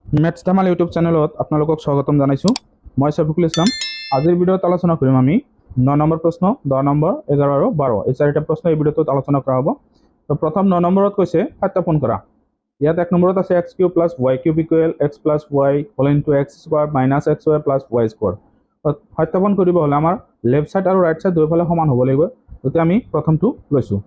Maths Dhamaal YouTube চেনেলত আপোনালোকক স্বাগতম জনাইছোঁ। মই শফিকুল ইছলাম। আজিৰ ভিডিঅ'ত আলোচনা কৰিম আমি 9 নম্বৰ প্ৰশ্ন, 10 নম্বৰ, 11 আৰু 12 এই চাৰিটা প্ৰশ্ন এই ভিডিঅ'টোত আলোচনা কৰা হ'ব। তো প্ৰথম 9 নম্বৰত কৈছে সত্যাপন কৰা। ইয়াত 1 নম্বৰত আছে x cube plus y cube equal x plus y whole into x square minus xy plus y square. সত্যাপন কৰিব হ'লে আমাৰ লেফ্ট ছাইড আৰু ৰাইট ছাইড দুয়োফালে সমান হ'ব লাগিব। গতিকে আমি প্ৰথমটো লৈছোঁ।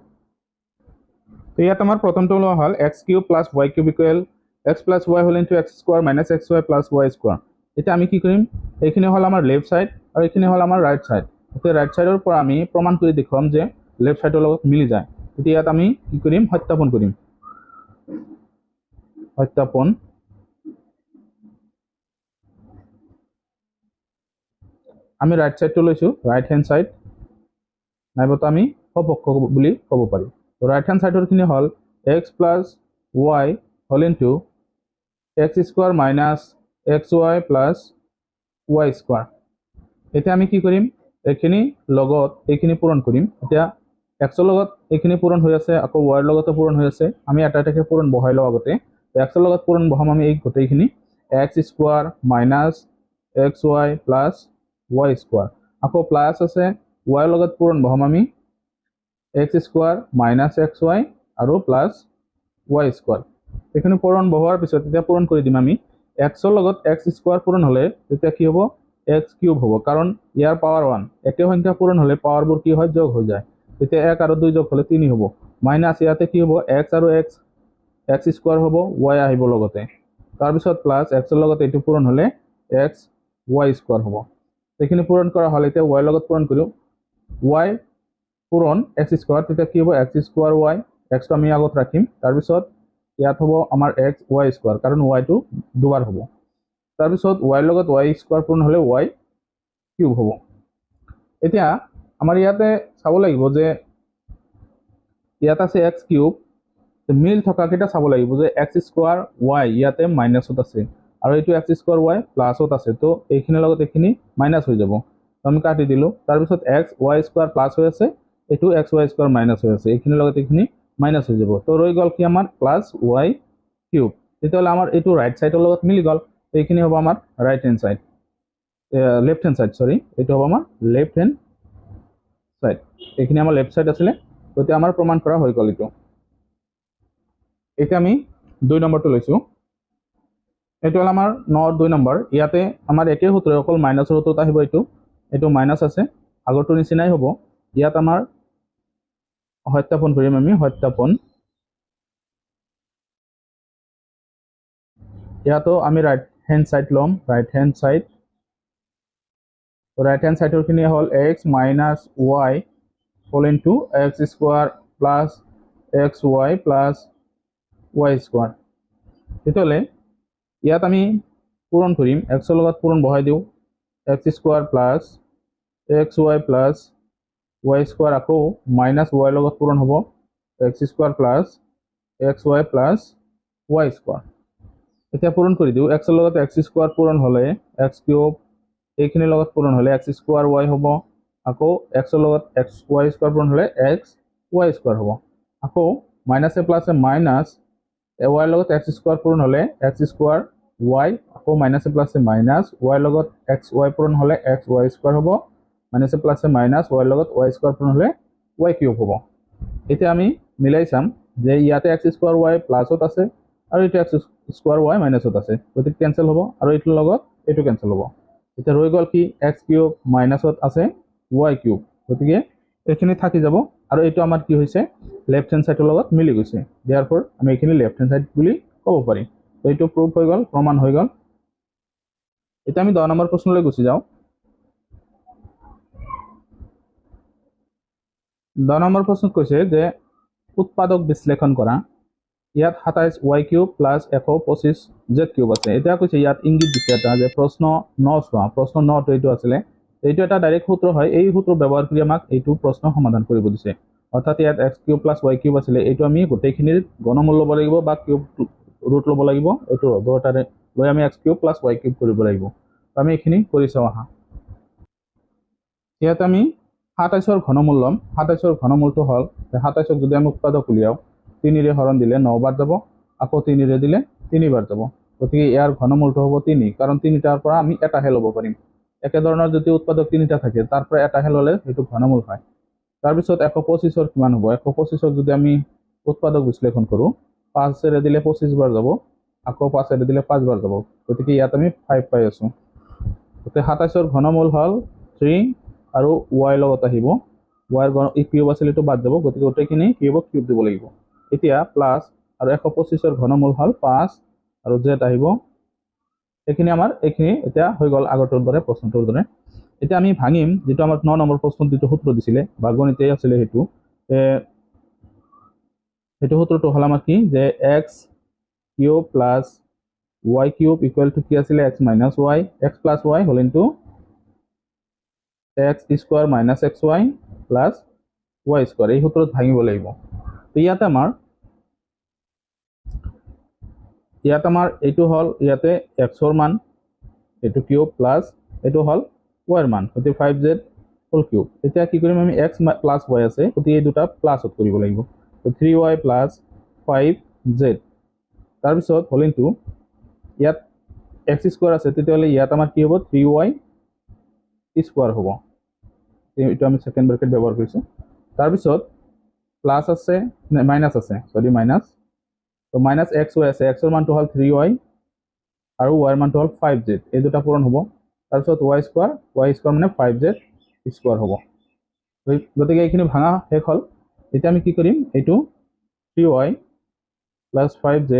তো ইয়াত আমাৰ প্ৰথমটো লোৱা হ'ল x cube plus y cube equal x plus y whole into x square minus xy plus y square. এতিয়া আমি কি কৰিম, এইখিনি হ'ল আমাৰ লেফ্ট ছাইড আৰু এইখিনি হ'ল আমাৰ ৰাইট ছাইড। এতিয়া ৰাইট ছাইডৰ পৰা আমি প্ৰমাণ কৰি দেখুৱাম যে লেফ্ট ছাইডৰ লগত মিলি যায়। এতিয়া ইয়াত আমি কি কৰিম, সত্যাপন কৰিম। সত্যাপন আমি ৰাইট ছাইডটো লৈছোঁ, ৰাইট হেণ্ড ছাইড নাইবতো আমি সপক্ষ বুলি ক'ব পাৰি। তো ৰাইট হেণ্ড ছাইডৰখিনি হ'ল x plus y whole into x square minus xy plus y square. এতিয়া আমি কি কৰিম, এইখিনি লগত এইখিনি পূৰণ কৰিম। এতিয়া এক্সৰ লগত এইখিনি পূৰণ হৈ আছে, আকৌ ৱাইৰ লগতো পূৰণ হৈ আছে। আমি এটা এটাকৈ পূৰণ বহাই লওঁ আগতে। এক্সৰ লগত পূৰণ বহাম আমি এই গোটেইখিনি x square minus xy plus y square. আকৌ প্লাছ আছে, ৱাইৰ লগত পূৰণ বহাম আমি x স্কোৱাৰ মাইনাছ xy আৰু প্লাছ y স্কোৱাৰ। এইখিনি পূৰণ বহোৱাৰ পিছত এতিয়া পূৰণ কৰি দিম আমি। এক্সৰ লগত x স্কোৱাৰ পূৰণ হ'লে তেতিয়া কি হ'ব, x কিউব হ'ব, কাৰণ ইয়াৰ পাৱাৰ 1। একে সংখ্যা পূৰণ হ'লে পাৱাৰবোৰ কি হয়, যোগ হৈ যায়। তেতিয়া 1 আৰু 2 যোগ হ'লে 3 হ'ব। মাইনাছ ইয়াতে কি হ'ব, x আৰু x স্কোৱাৰ হ'ব, y আহিব লগতে। তাৰপিছত প্লাছ এক্সৰ লগত এইটো পূৰণ হ'লে x y স্কোৱাৰ হ'ব। এইখিনি পূৰণ কৰা হ'ল। এতিয়া y লগত পূৰণ কৰোঁ, y পূৰণ x স্কোৱাৰ, তেতিয়া কি হ'ব, x স্কোৱাৰ y, এক্সটো আমি আগত ৰাখিম। তাৰপিছত ইয়াত হ'ব আমাৰ x y স্কোৱাৰ, কাৰণ yটো দুবাৰ হ'ব। তাৰপিছত y লগত y স্কোৱাৰ পূৰণ হ'লে y কিউব হ'ব। এতিয়া আমাৰ ইয়াতে চাব লাগিব যে ইয়াত আছে x কিউব, মিল থকাকেইটা চাব লাগিব যে x স্কোৱাৰ y ইয়াতে মাইনাছত আছে আৰু এইটো x স্কোৱাৰ y প্লাছত আছে। তো এইখিনিৰ লগত এইখিনি মাইনাছ হৈ যাব, আমি কাটি দিলোঁ। তাৰপিছত x y স্কোৱাৰ প্লাছ হৈ আছে, এইটো x y স্কোৱাৰ মাইনাছ হৈ আছে, এইখিনিৰ লগত এইখিনি মাইনাছ হৈ যাব। তো ৰৈ গ'ল কি আমাৰ প্লাছ y কিউব। তেতিয়াহ'লে আমাৰ এইটো ৰাইট ছাইডৰ লগত মিলি গ'ল। এইখিনি হ'ব আমাৰ right hand side, left hand side, সৰি এইটো হ'ব আমাৰ লেফ্ট হেণ্ড ছাইড। এইখিনি আমাৰ লেফ্ট ছাইড আছিলে, গতিকে আমাৰ প্ৰমাণ কৰা হৈ গ'ল এইটো। এতিয়া আমি 2 নম্বৰটো লৈছোঁ। এইটো হ'ল আমাৰ 9-2 নম্বৰ। ইয়াতে আমাৰ একেই সূত্ৰ, অকল মাইনাছৰ সূত্ৰত আহিব। এইটো মাইনাছ আছে, আগৰটোৰ নিচিনাই হ'ব। ইয়াত আমাৰ সত্যাপন কৰিম আমি, সত্যাপন। ইয়াতো আমি ৰাইট হেণ্ড ছাইড ল'ম, right hand side. Right hand ছাইডৰখিনি হ'ল x minus y whole into x square plus xy plus y square. তেতিয়াহ'লে ইয়াত আমি পূৰণ কৰিম, এক্সৰ লগত পূৰণ বহাই দিওঁ, x square plus xy plus y square, আকৌ মাইনাছ y লগত পূৰণ হ'ব, x square plus xy plus y square. এতিয়া পূৰণ কৰি দিওঁ, এক্সৰ লগত x স্কোৱাৰ পূৰণ হ'লে x কিউব, এইখিনিৰ লগত পূৰণ হ'লে x স্কোৱাৰ y হ'ব। আকৌ এক্সৰ লগত y স্কোৱাৰ পূৰণ হ'লে x y স্কোৱাৰ হ'ব। আকৌ মাইনাছে প্লাছে মাইনাছ, ৱাইৰ লগত x স্কোৱাৰ পূৰণ হ'লে x স্কোৱাৰ y, আকৌ মাইনাছে প্লাছে মাইনাছ, ৱাইৰ লগত x y পূৰণ হ'লে x y স্কোৱাৰ হ'ব, মাইনাছে প্লাছে মাইনাছ, ৱাইৰ লগত y স্কোৱাৰ পূৰণ হ'লে y কিউব হ'ব। এতিয়া আমি মিলাই চাম যে ইয়াতে x স্কোৱাৰ y প্লাছত আছে আৰু এইটো x স্কোৱাৰ y মাইনাছত আছে, গতিকে কেঞ্চেল হ'ব আৰু এইটোৰ লগত এইটো কেঞ্চেল হ'ব। এতিয়া ৰৈ গ'ল কি, x কিউব মাইনাছত আছে y কিউব, গতিকে এইখিনি থাকি যাব আৰু এইটো আমাৰ কি হৈছে, লেফ্ট হেণ্ড ছাইডৰ লগত মিলি গৈছে। দেয়াৰফৰ আমি এইখিনি লেফ্ট হেণ্ড ছাইড বুলি ক'ব পাৰিম। তো এইটো প্ৰুফ হৈ গ'ল, প্ৰমাণ হৈ গ'ল। এতিয়া আমি 10 নম্বৰ প্ৰশ্নলৈ গুচি যাওঁ। 10 নম্বৰ প্ৰশ্নত কৈছে যে উৎপাদক বিশ্লেষণ কৰা। ইয়াত 27 y cube plus 125 z cube আছে। এতিয়া কৈছে ইয়াত ইংগিত দিছে এটা যে প্ৰশ্ন 9 চোৱা, প্ৰশ্ন 9টো এইটো আছিলে। এইটো এটা ডাইৰেক্ট সূত্ৰ হয়, এই সূত্ৰ ব্যৱহাৰ কৰি আমাক এইটো প্ৰশ্ন সমাধান কৰিব দিছে। অৰ্থাৎ ইয়াত x cube plus y cube আছিলে, এইটো আমি গোটেইখিনিৰ ঘনমূল ল'ব লাগিব বা কিউব ৰুট ল'ব লাগিব। এইটো দুটাৰে লৈ আমি x cube plus y cube কৰিব লাগিব। আমি এইখিনি কৰি চাওঁ আহা। ইয়াত আমি 27ৰ ঘনমূল ল'ম। 27ৰ ঘনমূলটো হ'ল, 27ক যদি আমি উৎপাদক উলিয়াওঁ, 3ৰে হৰণ দিলে 9 বাৰ যাব, আকৌ 3ৰে দিলে 3 বাৰ যাব। গতিকে ইয়াৰ ঘনমূলটো হ'ব 3 কাৰণ 3টাৰ পৰা আমি এটাহে ল'ব পাৰিম একে ধৰণৰ যদি উৎপাদক 3টা থাকে তাৰ পৰা এটাহে ল'লে সেইটো ঘনমূল হয় তাৰপিছত 125ৰ কিমান হ'ব 125ক যদি আমি উৎপাদক বিশ্লেষণ কৰোঁ 5 এৰে দিলে 25 বাৰ যাব আকৌ 5 এৰে দিলে 5 বাৰ যাব গতিকে ইয়াত আমি 5 পাই আছোঁ গতিকে 27ৰ ঘনমূল হ'ল 3 আৰু y লগত আহিব y ৰ কিউব আছিল এইটো বাদ যাব গতিকে গোটেইখিনি কিউবক কিউব দিব লাগিব এতিয়া প্লাস আৰু 125ৰ ঘনমূল হ'ল 5 আৰু z আহিব এইখিনি আমাৰ এইখিনি এতিয়া হৈ গ'ল আগৰটোৰ দৰে প্ৰশ্নটোৰ দৰে এতিয়া আমি ভাঙিম যেটো আমাক 9 নম্বৰ প্ৰশ্নত যেটো সূত্ৰ দিছিলে বা গণিতে আছিল হেতু হেতু সূত্ৰটো হল আমাৰ কি যে x cube plus y cube equal to কি আছিল x minus y x plus y whole into x square minus xy plus y square এই সূত্রত ভাঙিব লাগিব তো ইয়াতে আমাৰ এইটো হল ইয়াতে x ৰ মান এইটো কিউব প্লাস এইটো হল y ৰ মান গতি 5z হোল কিউব এতিয়া কি কৰিম আমি x প্লাস y আছে গতি এই দুটা প্লাসত কৰিব লাগিব তো 3y প্লাস 5z তাৰ পিছত হোল ইনটু ইয়াত x স্কয়াৰ আছে তেতিয়াহলে ইয়াত আমাৰ কি হ'ব 3y স্কয়াৰ হ'ব এইটো আমি সেকেন্ড ব্ৰ্যাকেট ব্যবহাৰ কৰিছো তাৰ পিছত প্লাস আছে মাইনাস আছে সৰি মাইনাস তো মাইনাস xy আছে x ৰ মানটো হল 3y আৰু y ৰ মানটো হল 5z এই দুটা পূৰণ হ'ব তাৰপিছত y স্কয়ার মানে 5z স্কয়ার হ'ব গতিকে এইখিনি ভাঙা শেষ হল এতিয়া আমি কি কৰিম এইটো 3y প্লাস 5z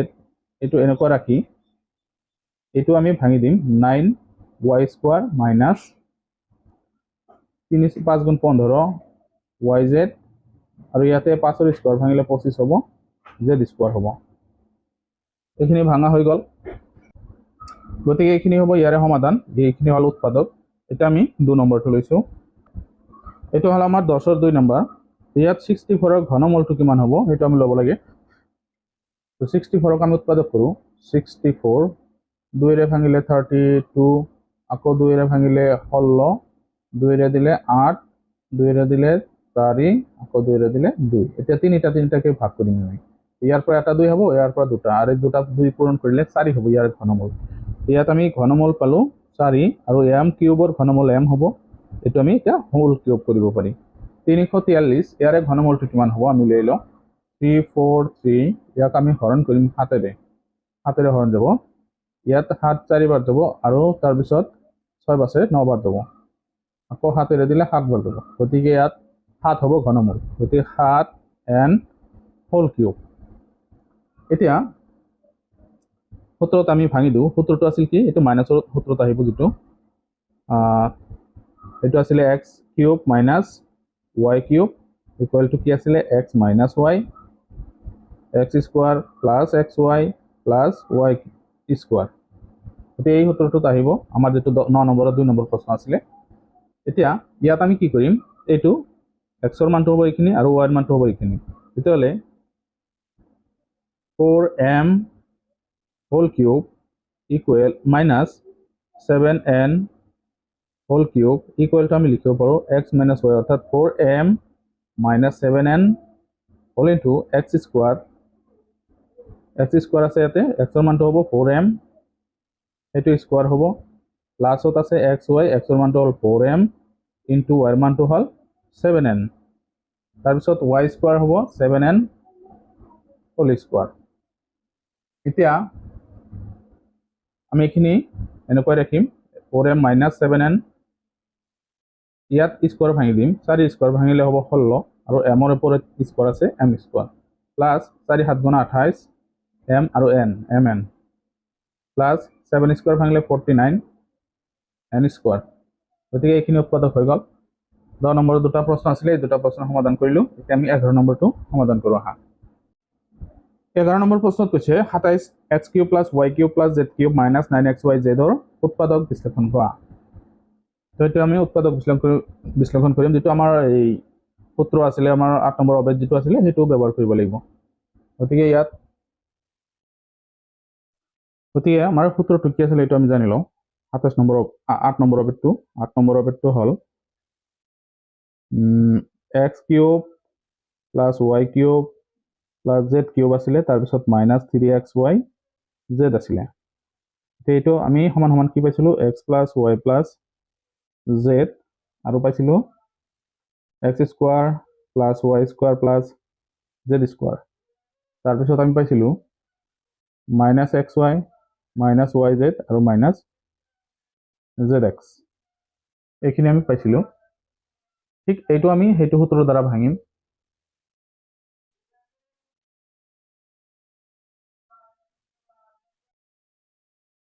এইটো এনেকুৱা ৰাখি এইটো আমি ভাঙি দিম 9y স্কয়াৰ মাইনাস 3 5 গুণ 15 yz আৰু ইয়াতে 5 ৰ স্কয়ার ভাঙিলে 25 হ'ব z স্কয়ার হ'ব এইখিনি ভাঙা হৈ গ'ল গতিকে এইখিনি হ'ব ইয়াৰে সমাধান এইখিনি হল উৎপাদক এটা আমি 2 নম্বৰটো লৈছো এটো হল আমাৰ 10 ৰ 2 নম্বৰ ইয়াত 64 ৰ ঘনমূলটো কিমান হ'ব এটা আমি ল'ব লাগে তো 64 ক আমি উৎপাদক কৰো 64 2 ৰে ভাঙিলে 32 আকৌ 2 ৰে ভাঙিলে 16 2 ৰে দিলে 8 2 ৰে দিলে 4 আকৌ 2 ৰে দিলে 2 এতিয়া তিনিটাকে ভাগ কৰিম আমি ইয়াৰ পৰা এটা 2 হ'ব ইয়াৰ পৰা দুটা আৰু দুটা 2 পূৰণ কৰিলে 4 হ'ব ইয়াৰ ঘনমূল ইয়াত আমি ঘনমূল পালো 4 আৰু m কিউবৰ ঘনমূল m হ'ব এটো আমি এটা হোল কিউব কৰিব পাৰি 343 ইয়াৰে ঘনমূলটো কিমান হ'ব আমি লৈ লওঁ 343 ইয়াক আমি হৰণ কৰিম 7 ৰে হৰণ যাব ইয়াত 7 4 বাৰ যাব আৰু তাৰ পিছত 6 বাছে 9 বাৰ যাব আকৌ 7 ৰে দিলে 7 বাৰ যাব গতিকে ইয়াত 7 হ'ব ঘনমূল গতিকে 7n হোল কিউব এতিয়া সূত্ৰত আমি ভাঙি দিও সূত্ৰটো আছিল কি এটো মাইনাসৰ সূত্ৰত আহিব যেটো এটো আছিল x cube minus y cube equal to কি আছিল x minus y x square plus xy plus y square এতিয়া এই সূত্ৰটোত আহিব আমাৰ যেটো 9 নম্বৰৰ 2 নম্বৰ প্ৰশ্ন আছিল এতিয়া ইয়াত আমি কি কৰিম এইটো x ৰ মানটো হ'ব এইখিনি আৰু y ৰ মানটো হ'ব এইখিনি তেতিয়ালে 4m whole cube equal minus 7n whole cube equal to আমি লিখিব পাৰো x minus y অর্থাৎ 4m minus 7n whole into x square আছে ইয়াতে x ৰ মানটো হ'ব 4m এটো স্কয়াৰ হ'ব প্লাসত আছে xy x ৰ মানটো হ'ল 4m into y ৰ মানটো হ'ল 7n তাৰ পিছত y স্কয়াৰ হ'ব 7n whole square এতিয়া আমি এখিনি এনেকৈ ৰাখিম 4m minus 7n ইয়াত স্কয়াৰ ভাঙি দিম 4 স্কয়াৰ ভাঙিলে হ'ব 16 আৰু m ৰ ওপৰত স্কয়াৰ আছে m স্কয়াৰ প্লাস 4 7 গুণ 28 m আৰু n mn প্লাস 7 স্কয়াৰ ভাঙিলে 49 n স্কয়াৰ গতিকে এইখিনি উৎপাদক হৈ গ'ল 10 নম্বৰৰ দুটা প্ৰশ্ন আছিল এই দুটা প্ৰশ্ন সমাধান কৰিলো এতিয়া আমি 11 নম্বৰটো সমাধান কৰো আহা 11 নম্বৰ প্ৰশ্নত কৈছে 27 x cube plus y cube plus z cube minus 9xyz ৰ উৎপাদক বিশ্লেষণ কৰা তো এটা আমি উৎপাদক বিশ্লেষণ কৰিম যেটো আমাৰ এই সূত্ৰ আছিল আমাৰ 8 নম্বৰ অবেদ যেটো আছিল হেতু ব্যৱহাৰ কৰিব লাগিব গতিকে আমাৰ সূত্ৰটো কি আছিল এটো আমি জানি লওঁ 28 নম্বৰ 8 নম্বৰ অবেদটো হ'ল x cube plus y cube plus z cube আছিল তাৰ পিছত minus 3xy z আছিল এইটো আমি সমান সমান কি পাইছিলোঁ x plus Y plus Z আৰু পাইছিলোঁ x square plus Y square plus Z square. তাৰপিছত আমি পাইছিলোঁ minus x Y minus Y Z আৰু মাইনাছ জেড এক্স, এইখিনি আমি পাইছিলোঁ। ঠিক এইটো আমি সেইটো সূত্ৰৰ দ্বাৰা ভাঙিম।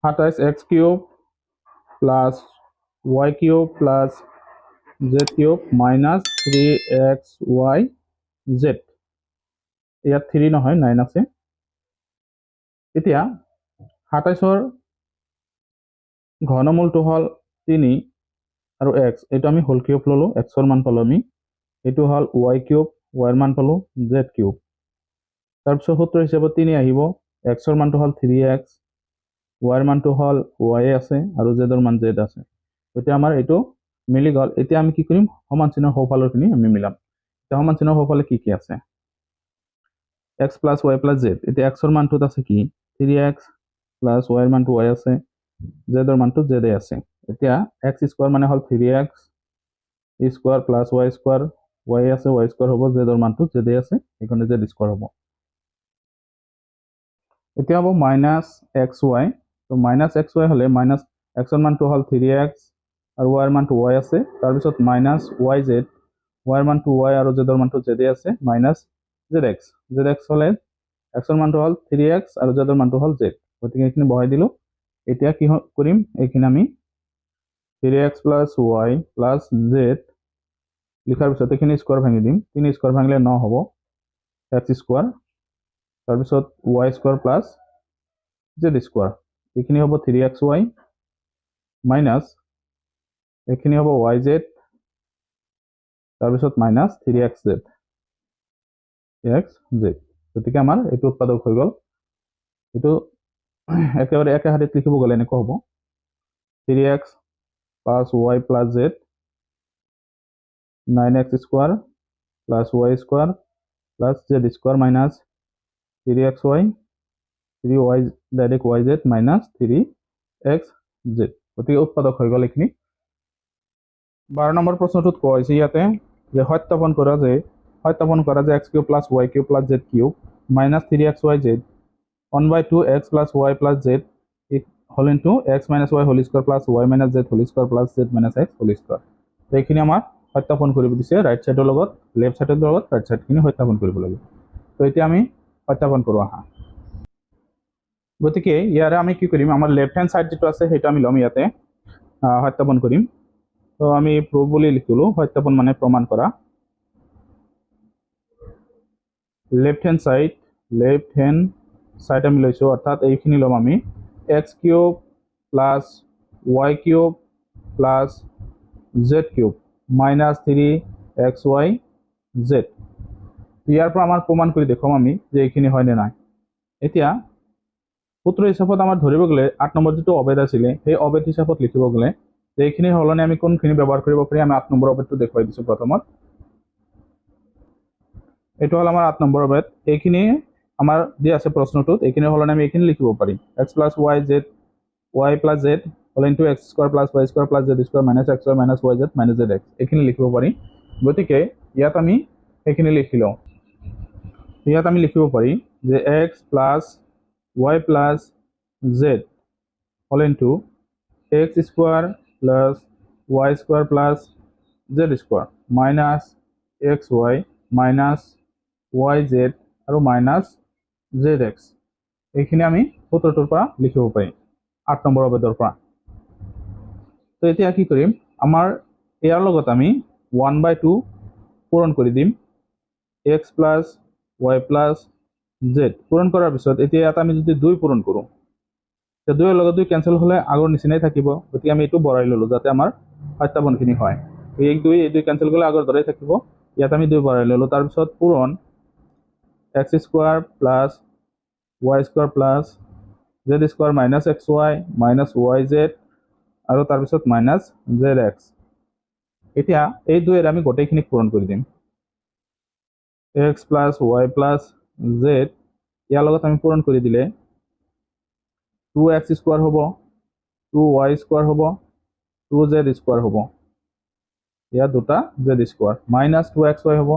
27x cube plus y cube plus z cube minus 3xy z, ইয়াত 3 নহয় 9 আছে। এতিয়া 27ৰ ঘনমূলটো হ'ল 3 আৰু x, এইটো আমি হোল কিউব ল'লোঁ, xৰ মান পালোঁ আমি। এইটো হ'ল y কিউব, yৰ মান পালোঁ z কিউব। তাৰপিছত সূত্ৰ হিচাপত 3 আহিব, xৰ মানটো হ'ল 3x, yৰ মানটো হ'ল y আছে আৰু zৰ মান z আছে। এতিয়া আমাৰ এইটো মিলি গ'ল। এতিয়া আমি কি কৰিম, সমান চিহ্নৰ সোঁফালৰখিনি আমি মিলাম। এতিয়া সমান চিহ্নৰ সোঁফালে কি কি আছে, x plus y plus z। এতিয়া xৰ মানটোত আছে কি 3x প্লাছ yৰ মানটো y আছে, zৰ মানটো z আছে। এতিয়া x স্কোৱাৰ মানে হ'ল 3x square plus y square, y আছে y স্কোৱাৰ হ'ব, zৰ মানটো z আছে, সেইকাৰণে z স্কোৱাৰ হ'ব। এতিয়া হ'ব মাইনাছ এক্স ৱাই। তো মাইনাছ এক্স ৱাই হ'লে মাইনাছ এক্সৰ মানটো হ'ল 3x আৰু ৱাইৰ মানটো y আছে, তাৰপিছত মাইনাছ ৱাই জেড, ৱাইৰ মানটো y আৰু জেডৰ মানটো z আছে, মাইনাছ জেড এক্স হ'লে এক্সৰ মানটো হ'ল 3x আৰু জেডৰ মানটো হ'ল z, গতিকে এইখিনি বহাই দিলোঁ। এতিয়া কি কৰিম, এইখিনি আমি 3x plus y plus z লিখাৰ পিছত এইখিনি স্কোৱাৰ ভাঙি দিম। 3 স্কোৱাৰ ভাঙিলে 9 হ'ব, x স্কোৱাৰ, তাৰপিছত y square plus Z square, এইখিনি হ'ব 3xy মাইনাছ এইখিনি হ'ব yz, তাৰপিছত মাইনাছ 3xz, গতিকে আমাৰ এইটো উৎপাদক হৈ গ'ল। এইটো একেবাৰে একে হাতীত লিখিব গ'লে এনেকুৱা হ'ব 3x plus y plus z 9x square plus y square plus z square minus 3xy 3y direct yz minus 3xz, গতিকে উৎপাদক হৈ গ'ল এইখিনি। 12 নম্বৰ প্ৰশ্নটোত কোৱা হৈছে ইয়াতে যে সত্যাপন কৰা যে x cube plus y cube plus z cube minus 3xyz 1/2 x plus y plus z whole into x minus y whole square plus y minus z whole square plus z minus x whole square. তো এইখিনি আমাৰ সত্যাপন কৰিব দিছে, right চাইডৰ লগত left চাইডৰ লগত right চাইডখিনি সত্যাপন কৰিব লাগিব। তো এতিয়া আমি সত্যাপন কৰোঁ আহা। গতিকে ইয়াৰে আমি কি কৰিম, আমাৰ লেফ্ট হেণ্ড চাইড যিটো আছে সেইটো আমি ল'ম, ইয়াতে সত্যাপন কৰিম। তো আমি প্ৰুভ বুলি লিখিলোঁ, সত্যাপন মানে প্ৰমাণ কৰা। লেফ্ট হেণ্ড চাইড আমি লৈছোঁ, অৰ্থাৎ এইখিনি ল'ম আমি x cube plus Y cube plus Z cube minus 3xy z। ইয়াৰ পৰা আমাৰ প্ৰমাণ কৰি দেখুৱাম আমি যে এইখিনি হয়নে নাই। এতিয়া সূত্ৰ হিচাপত আমাৰ ধৰিব গ'লে 8 নম্বৰ যিটো অবেদ আছিলে সেই অবেদ হিচাপত লিখিব গ'লে যে এইখিনি সলনি আমি কোনখিনি ব্যৱহাৰ কৰিব পাৰি, আমি 8 নম্বৰ অবেদটো দেখুৱাই দিছোঁ প্ৰথমত। এইটো হ'ল আমাৰ 8 নম্বৰ অবেদ, এইখিনি আমাৰ দি আছে প্ৰশ্নটোত, এইখিনি সলনি আমি এইখিনি লিখিব পাৰিম x plus y z y plus z whole into x square plus y square plus z square minus x y minus y z minus z x, এইখিনি লিখিব পাৰিম। গতিকে ইয়াত আমি এইখিনি লিখি লওঁ। ইয়াত আমি লিখিব পাৰি যে x plus y plus z whole into x square plus y square plus z square minus xy minus yz আৰু মাইনাছ zx, এইখিনি আমি সূত্ৰটোৰ পৰা লিখিব পাৰিম 8 নম্বৰ অবেদৰ পৰা। তো এতিয়া কি কৰিম, আমাৰ ইয়াৰ লগত আমি 1/2 পূৰণ কৰি দিম, x plus y plus z পূৰণ কৰাৰ পিছত এতিয়া ইয়াত আমি যদি 2 পূৰণ কৰোঁ, তেতিয়া 2ৰ লগত 2 কেঞ্চেল হ'লে আগৰ নিচিনাই থাকিব, গতিকে আমি এইটো বঢ়াই ল'লোঁ যাতে আমাৰ সত্যাপনখিনি হয়। এই 2 কেঞ্চেল কৰিলে আগৰ দৰেই থাকিব, ইয়াত আমি 2 বঢ়াই ল'লোঁ। তাৰপিছত পূৰণ x square plus y square plus z square minus xy minus yz আৰু তাৰপিছত মাইনাছ zx। এতিয়া এই 2ৰে আমি গোটেইখিনিক পূৰণ কৰি দিম, x plus y plus z ইয়াৰ লগত আমি পূৰণ কৰি দিলে 2x স্কোয়ার হব 2y স্কোয়ার হব 2z স্কোয়ার হব ইয়াত দুটা z স্কোয়ার মাইনাস 2xy হব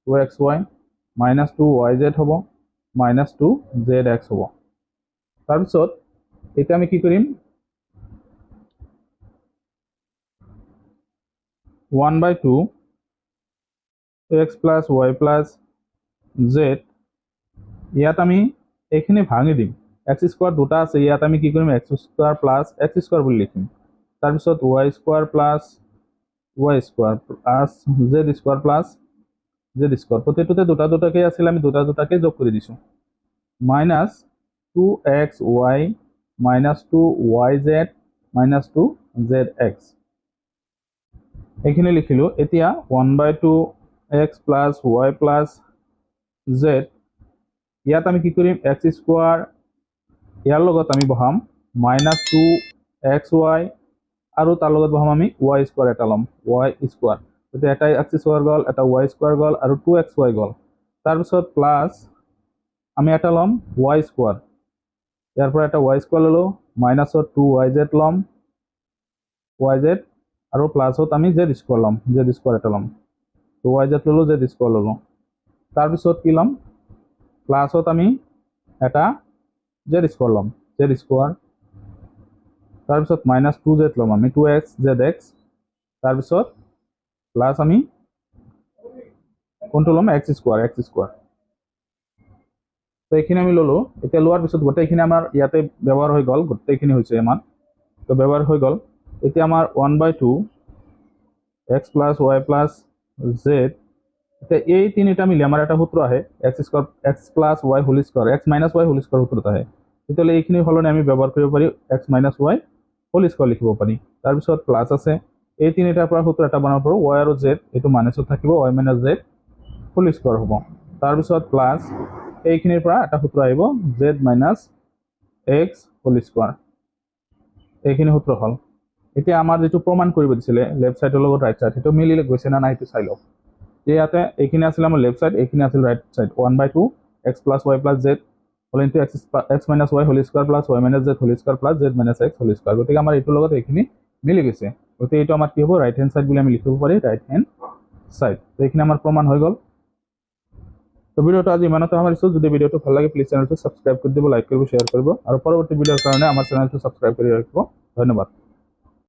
2xy মাইনাস 2yz হব মাইনাস 2zx হব তাৰপিছত এটা আমি কি কৰিম 1/2 x plus y plus z ইয়াত আমি এইখিনি ভাঙি দিম x স্কোয়ার দুটা আছে ইয়াত আমি কি কৰিম x square plus x square বুলি লিখিম তাৰপিছত y square plus y square plus z square plus z square প্রত্যেকটোতে দুটা দুটাকে আছিল আমি দুটা দুটাকে যোগ কৰি দিছো minus 2xy minus 2yz minus 2zx এইখিনি লিখিলো এতিয়া 1/2 x plus y plus z ইয়াত আমি কি কৰিম x স্কোয়াৰ ইয়াৰ লগত আমি বহাম minus 2xy আৰু তাৰ লগত বহাম আমি y স্কোয়াৰ এটা লম y স্কোয়াৰ তেতিয়া এটা x স্কোয়াৰ গল এটা y স্কোয়াৰ গল আৰু 2xy গল তাৰপিছত প্লাস আমি এটা লম y স্কোয়াৰ ইয়াৰ পৰা এটা y স্কোয়াৰ ললো মাইনাসত 2yz লম yz আৰু প্লাসত আমি z স্কোয়াৰ লম z স্কোয়াৰ এটা লম 2yz ললো z স্কোয়াৰ ললো তাৰপিছত কি লম প্লাসত আমি এটা z স্কোয়াৰ লম z স্কোয়াৰ তাৰপিছত মাইনাস 2z লম আমি 2x zx তাৰপিছত প্লাস আমি কোনটো লম x স্কোয়াৰ তো এইখিনি আমি ললো এতিয়া লোৱাৰ পিছত গোটেইখিনি আমাৰ ইয়াতে ব্যৱহাৰ হৈ গল গোটেইখিনি হৈছে আমাৰ তো ব্যৱহাৰ হৈ গল এতিয়া আমাৰ 1/2 x plus y plus z এতিয়া এই তিনিটা মিলি আমাৰ এটা সূত্ৰ আহে x square x plus y whole square x minus y whole square সূত্ৰটো আহে তেতিয়ালে এইখিনি হলনে আমি ব্যৱহাৰ কৰিব পাৰি x minus y whole square লিখিব পাৰি তাৰ পিছত প্লাস আছে এই তিনিটাৰ পৰা সূত্ৰ এটা বনাব পাৰো y আৰু z এটো মাইনাসত থাকিব y minus z whole square হ'ব তাৰ পিছত প্লাস এইখিনিৰ পৰা এটা সূত্ৰ আহিব z minus x whole square এইখিনি সূত্ৰ হল এতিয়া আমাৰ যেটো প্ৰমাণ কৰিব দিছিলে লেফট সাইডৰ লগত ৰাইট সাইড এটো মিলিলে গৈছে না নাই এটো চাই লওক ইয়াতে এইখিনি আছিল আমাৰ লেফট সাইড এইখিনি আছিল right side 1/2 x plus y plus z whole into x minus y whole square plus y minus z whole square plus z minus x whole square গতিকে আমাৰ এটো লগত এইখিনি মিলি গৈছে গতিকে এটো আমাৰ কি হ'ব ৰাইট হ্যান্ড সাইড বুলি আমি লিখিব পাৰি ৰাইট হ্যান্ড সাইড তো এইখিনি আমাৰ প্ৰমাণ হৈ গল তো ভিডিওটো আজি ইমানতে সামৰিছো যদি ভিডিওটো ভাল লাগে প্লিজ চ্যানেলটো সাবস্ক্ৰাইব কৰি দিব লাইক কৰিব শেয়াৰ কৰিব আৰু পৰৱৰ্তী ভিডিওৰ কাৰণে আমাৰ চ্যানেলটো সাবস্ক্ৰাইব কৰি ৰাখিব ধন্যবাদ